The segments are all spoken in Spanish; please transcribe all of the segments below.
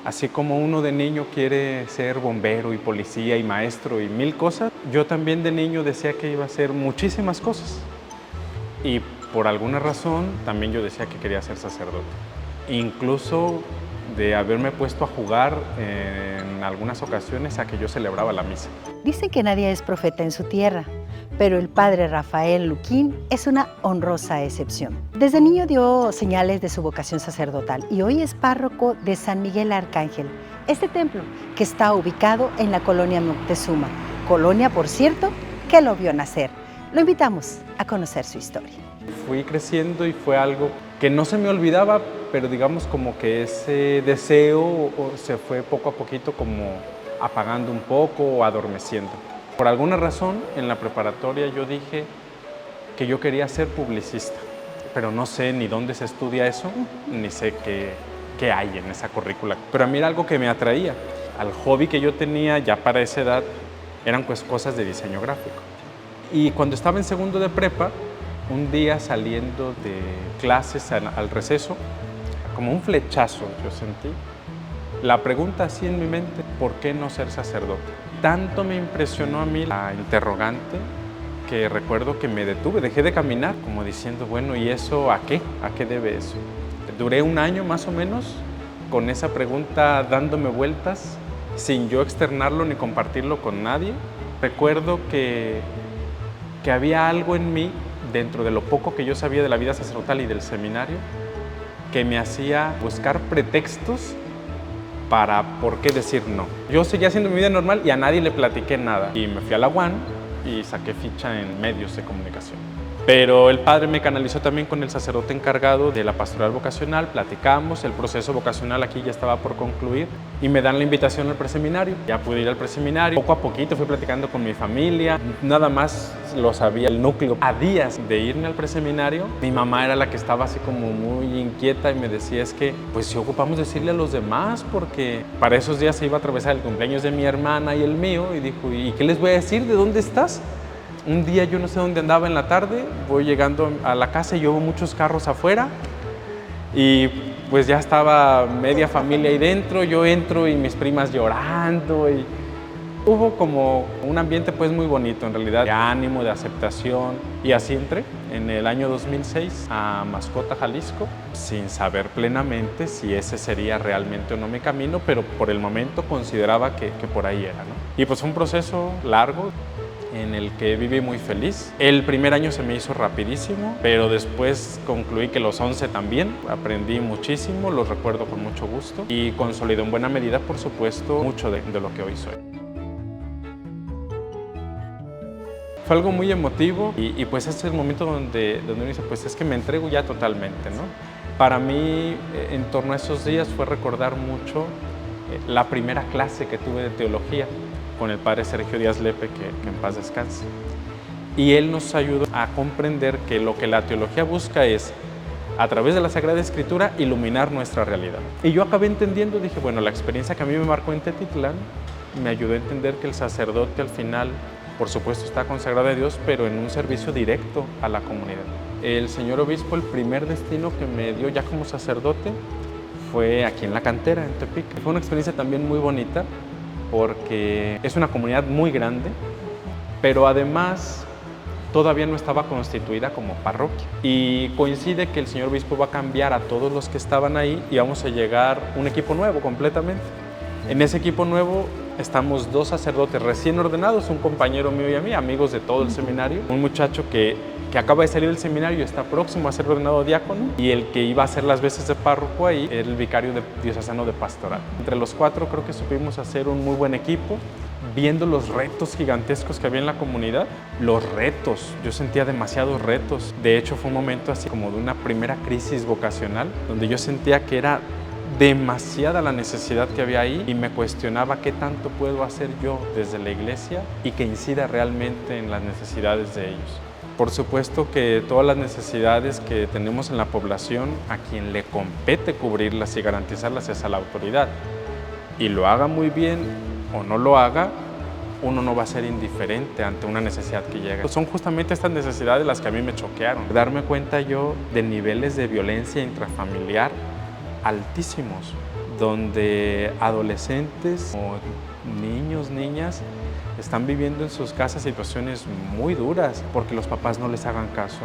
Así como uno de niño quiere ser bombero y policía y maestro y mil cosas, yo también de niño decía que iba a hacer muchísimas cosas. Y por alguna razón también yo decía que quería ser sacerdote. Incluso de haberme puesto a jugar en algunas ocasiones a que yo celebraba la misa. Dicen que nadie es profeta en su tierra, pero el padre Rafael Luquín es una honrosa excepción. Desde niño dio señales de su vocación sacerdotal y hoy es párroco de San Miguel Arcángel, este templo que está ubicado en la colonia Moctezuma, colonia, por cierto, que lo vio nacer. Lo invitamos a conocer su historia. Fui creciendo y fue algo que no se me olvidaba, pero digamos como que ese deseo se fue poco a poquito como apagando un poco o adormeciendo. Por alguna razón, en la preparatoria yo dije que yo quería ser publicista, pero no sé ni dónde se estudia eso, ni sé qué hay en esa currícula. Pero a mí era algo que me atraía. Al hobby que yo tenía ya para esa edad eran pues cosas de diseño gráfico. Y cuando estaba en segundo de prepa, un día saliendo de clases al receso, como un flechazo yo sentí, la pregunta así en mi mente, ¿por qué no ser sacerdote? Tanto me impresionó a mí la interrogante que recuerdo que me detuve, dejé de caminar, como diciendo, bueno, ¿y eso a qué? ¿A qué debe eso? Duré un año más o menos con esa pregunta dándome vueltas, sin yo externarlo ni compartirlo con nadie. Recuerdo que había algo en mí, dentro de lo poco que yo sabía de la vida sacerdotal y del seminario, que me hacía buscar pretextos para por qué decir no. Yo seguía haciendo mi vida normal y a nadie le platiqué nada. Y me fui a la UAN y saqué ficha en medios de comunicación. Pero el padre me canalizó también con el sacerdote encargado de la pastoral vocacional, platicamos, el proceso vocacional aquí ya estaba por concluir y me dan la invitación al preseminario. Ya pude ir al preseminario, poco a poquito fui platicando con mi familia, nada más lo sabía el núcleo. A días de irme al preseminario, mi mamá era la que estaba así como muy inquieta y me decía, es que pues si ocupamos decirle a los demás, porque para esos días se iba a atravesar el cumpleaños de mi hermana y el mío, y dijo, ¿y qué les voy a decir? ¿De dónde estás? Un día yo no sé dónde andaba en la tarde, voy llegando a la casa y yo veo muchos carros afuera y pues ya estaba media familia ahí dentro, yo entro y mis primas llorando y hubo como un ambiente pues muy bonito en realidad, de ánimo, de aceptación, y así entré en el año 2006 a Mascota, Jalisco, sin saber plenamente si ese sería realmente o no mi camino, pero por el momento consideraba que por ahí era, ¿no? Y pues fue un proceso largo, en el que viví muy feliz. El primer año se me hizo rapidísimo, pero después concluí que los 11 también. Aprendí muchísimo, los recuerdo con mucho gusto y consolidó en buena medida, por supuesto, mucho de lo que hoy soy. Fue algo muy emotivo y pues este es el momento donde uno dice, pues es que me entrego ya totalmente, ¿no? Para mí, en torno a esos días fue recordar mucho la primera clase que tuve de teología con el padre Sergio Díaz Lepe, que en paz descanse. Y él nos ayudó a comprender que lo que la teología busca es, a través de la Sagrada Escritura, iluminar nuestra realidad. Y yo acabé entendiendo, dije, bueno, la experiencia que a mí me marcó en Tetitlán me ayudó a entender que el sacerdote al final, por supuesto, está consagrado a Dios, pero en un servicio directo a la comunidad. El señor obispo, el primer destino que me dio ya como sacerdote fue aquí en la cantera, en Tepic. Fue una experiencia también muy bonita, porque es una comunidad muy grande, pero además todavía no estaba constituida como parroquia. Y coincide que el señor obispo va a cambiar a todos los que estaban ahí y vamos a llegar un equipo nuevo completamente. En ese equipo nuevo estamos 2 sacerdotes recién ordenados, un compañero mío y a mí, amigos de todo el seminario, un muchacho que acaba de salir del seminario y está próximo a ser ordenado diácono, y el que iba a hacer las veces de párroco ahí era el vicario diocesano de pastoral. Entre los 4 creo que supimos hacer un muy buen equipo, viendo los retos gigantescos que había en la comunidad. Los retos, yo sentía demasiados retos. De hecho, fue un momento así como de una primera crisis vocacional, donde yo sentía que era demasiada la necesidad que había ahí y me cuestionaba qué tanto puedo hacer yo desde la iglesia y que incida realmente en las necesidades de ellos. Por supuesto que todas las necesidades que tenemos en la población, a quien le compete cubrirlas y garantizarlas es a la autoridad. Y lo haga muy bien o no lo haga, uno no va a ser indiferente ante una necesidad que llega. Son justamente estas necesidades las que a mí me choquearon. Darme cuenta yo de niveles de violencia intrafamiliar altísimos, donde adolescentes o niños, niñas, están viviendo en sus casas situaciones muy duras porque los papás no les hagan caso,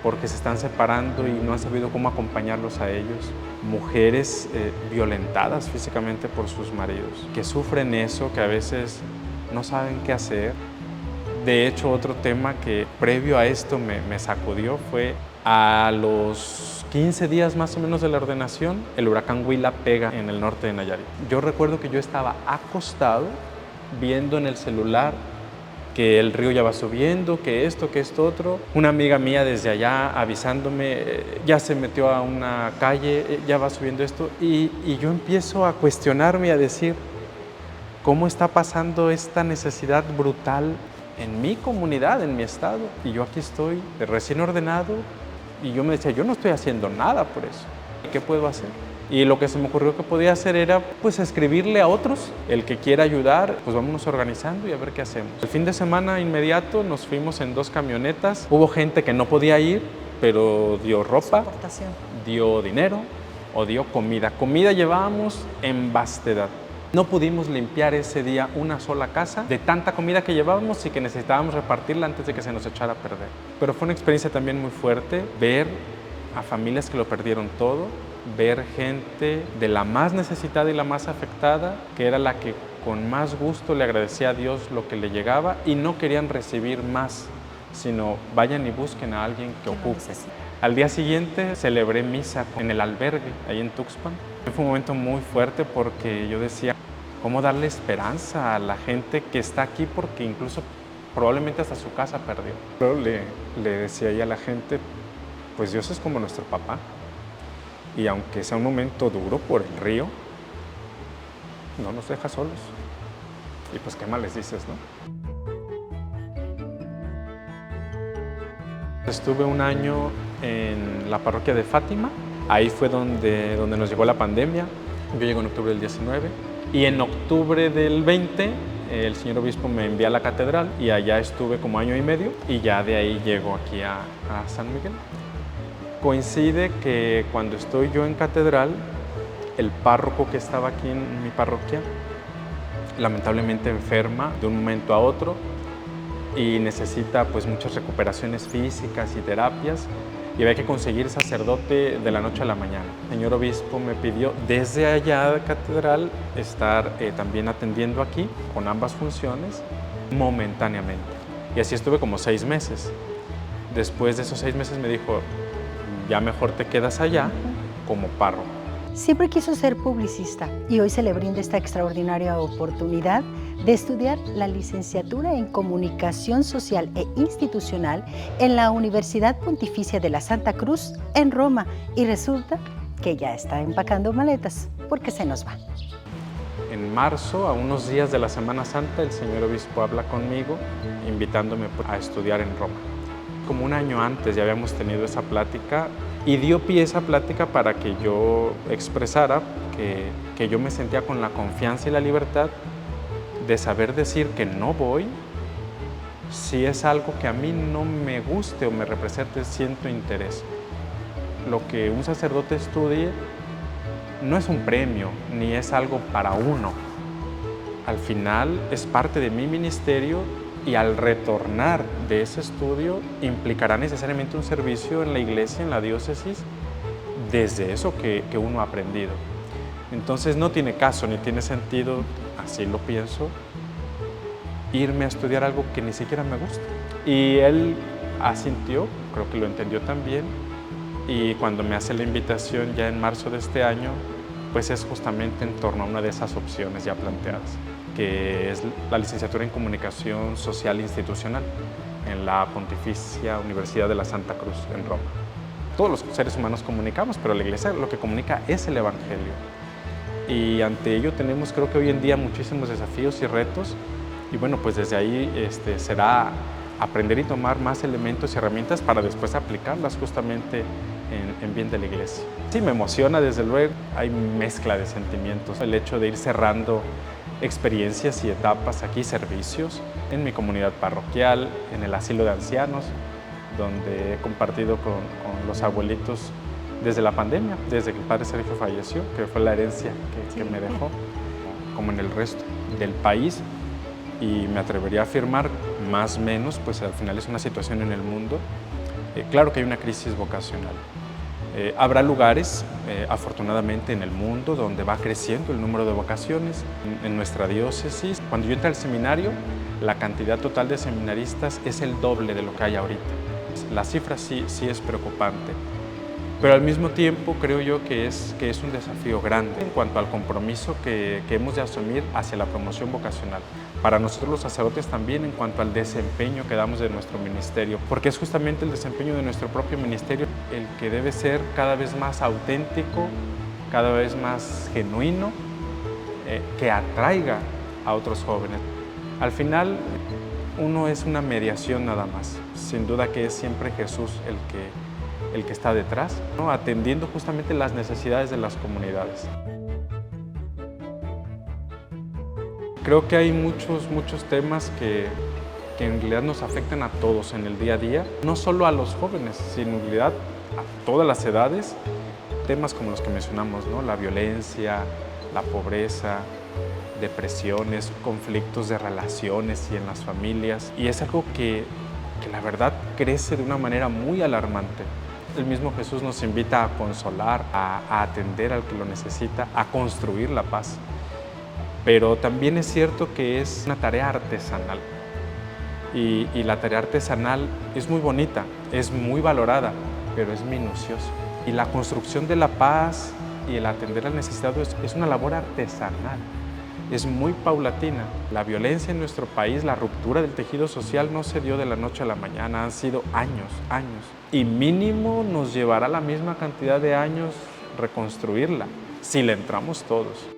porque se están separando y no han sabido cómo acompañarlos a ellos. Mujeres violentadas físicamente por sus maridos, que sufren eso, que a veces no saben qué hacer. De hecho, otro tema que previo a esto me sacudió fue a los 15 días más o menos de la ordenación, el huracán Huila pega en el norte de Nayarit. Yo recuerdo que yo estaba acostado viendo en el celular que el río ya va subiendo, que esto otro. Una amiga mía desde allá avisándome, ya se metió a una calle, ya va subiendo esto. Y yo empiezo a cuestionarme y a decir, ¿cómo está pasando esta necesidad brutal en mi comunidad, en mi estado? Y yo aquí estoy recién ordenado y yo me decía, yo no estoy haciendo nada por eso. ¿Qué puedo hacer? Y lo que se me ocurrió que podía hacer era pues escribirle a otros, el que quiera ayudar, pues vámonos organizando y a ver qué hacemos. El fin de semana inmediato nos fuimos en 2 camionetas, hubo gente que no podía ir, pero dio ropa, dio dinero o dio comida. Comida llevábamos en vastedad. No pudimos limpiar ese día una sola casa de tanta comida que llevábamos y que necesitábamos repartirla antes de que se nos echara a perder. Pero fue una experiencia también muy fuerte ver a familias que lo perdieron todo, ver gente de la más necesitada y la más afectada, que era la que con más gusto le agradecía a Dios lo que le llegaba y no querían recibir más, sino vayan y busquen a alguien que ocupe. Al día siguiente celebré misa en el albergue, ahí en Tuxpan. Fue un momento muy fuerte porque yo decía, ¿cómo darle esperanza a la gente que está aquí? Porque incluso probablemente hasta su casa perdió. Pero le decía ahí a la gente, pues Dios es como nuestro papá. Y aunque sea un momento duro por el río, no nos deja solos. Y pues, ¿qué más les dices, no? Estuve un año en la parroquia de Fátima. Ahí fue donde nos llegó la pandemia. Yo llego en octubre del 19. Y en octubre del 20, el señor obispo me envía a la catedral y allá estuve como año y medio. Y ya de ahí llego aquí a San Miguel. Coincide que cuando estoy yo en catedral, el párroco que estaba aquí en mi parroquia, lamentablemente enferma de un momento a otro y necesita pues muchas recuperaciones físicas y terapias y había que conseguir sacerdote de la noche a la mañana. El señor obispo me pidió desde allá de catedral estar también atendiendo aquí con ambas funciones momentáneamente. Y así estuve como 6 meses. Después de esos 6 meses me dijo, ya mejor te quedas allá como párroco. Siempre quiso ser publicista y hoy se le brinda esta extraordinaria oportunidad de estudiar la licenciatura en Comunicación Social e Institucional en la Universidad Pontificia de la Santa Cruz en Roma y resulta que ya está empacando maletas porque se nos va. En marzo, a unos días de la Semana Santa, el señor obispo habla conmigo invitándome a estudiar en Roma. Como un año antes ya habíamos tenido esa plática y dio pie a esa plática para que yo expresara que yo me sentía con la confianza y la libertad de saber decir que no voy si es algo que a mí no me guste o me represente cierto interés. Lo que un sacerdote estudie no es un premio ni es algo para uno. Al final es parte de mi ministerio y al retornar de ese estudio implicará necesariamente un servicio en la iglesia, en la diócesis, desde eso que uno ha aprendido. Entonces no tiene caso ni tiene sentido, así lo pienso, irme a estudiar algo que ni siquiera me gusta. Y él asintió, creo que lo entendió también, y cuando me hace la invitación ya en marzo de este año, pues es justamente en torno a una de esas opciones ya planteadas, que es la licenciatura en Comunicación Social Institucional en la Pontificia Universidad de la Santa Cruz en Roma. Todos los seres humanos comunicamos, pero la Iglesia lo que comunica es el Evangelio. Y ante ello tenemos, creo que hoy en día, muchísimos desafíos y retos. Y bueno, pues desde ahí será aprender y tomar más elementos y herramientas para después aplicarlas justamente en bien de la Iglesia. Sí, me emociona desde luego, hay mezcla de sentimientos. El hecho de ir cerrando experiencias y etapas aquí, servicios en mi comunidad parroquial, en el asilo de ancianos, donde he compartido con los abuelitos desde la pandemia, desde que el padre Sergio falleció, que fue la herencia que me dejó, como en el resto del país. Y me atrevería a afirmar, más o menos, pues al final es una situación en el mundo. Claro que hay una crisis vocacional. Habrá lugares, afortunadamente, en el mundo donde va creciendo el número de vocaciones. En nuestra diócesis, cuando yo entré al seminario, la cantidad total de seminaristas es el doble de lo que hay ahorita. La cifra sí es preocupante, pero al mismo tiempo creo yo que es un desafío grande en cuanto al compromiso que hemos de asumir hacia la promoción vocacional. Para nosotros los sacerdotes también en cuanto al desempeño que damos de nuestro ministerio, porque es justamente el desempeño de nuestro propio ministerio el que debe ser cada vez más auténtico, cada vez más genuino, que atraiga a otros jóvenes. Al final, uno es una mediación nada más. Sin duda que es siempre Jesús el que está detrás, ¿no? Atendiendo justamente las necesidades de las comunidades. Creo que hay muchos temas que en realidad nos afectan a todos en el día a día, no solo a los jóvenes, sino en realidad a todas las edades. Temas como los que mencionamos, ¿no? La violencia, la pobreza, depresiones, conflictos de relaciones y en las familias. Y es algo que la verdad crece de una manera muy alarmante. El mismo Jesús nos invita a consolar, a atender al que lo necesita, a construir la paz. Pero también es cierto que es una tarea artesanal. Y la tarea artesanal es muy bonita, es muy valorada, pero es minuciosa. Y la construcción de la paz y el atender al necesitado es una labor artesanal. Es muy paulatina. La violencia en nuestro país, la ruptura del tejido social no se dio de la noche a la mañana, han sido años. Y mínimo nos llevará la misma cantidad de años reconstruirla, si le entramos todos.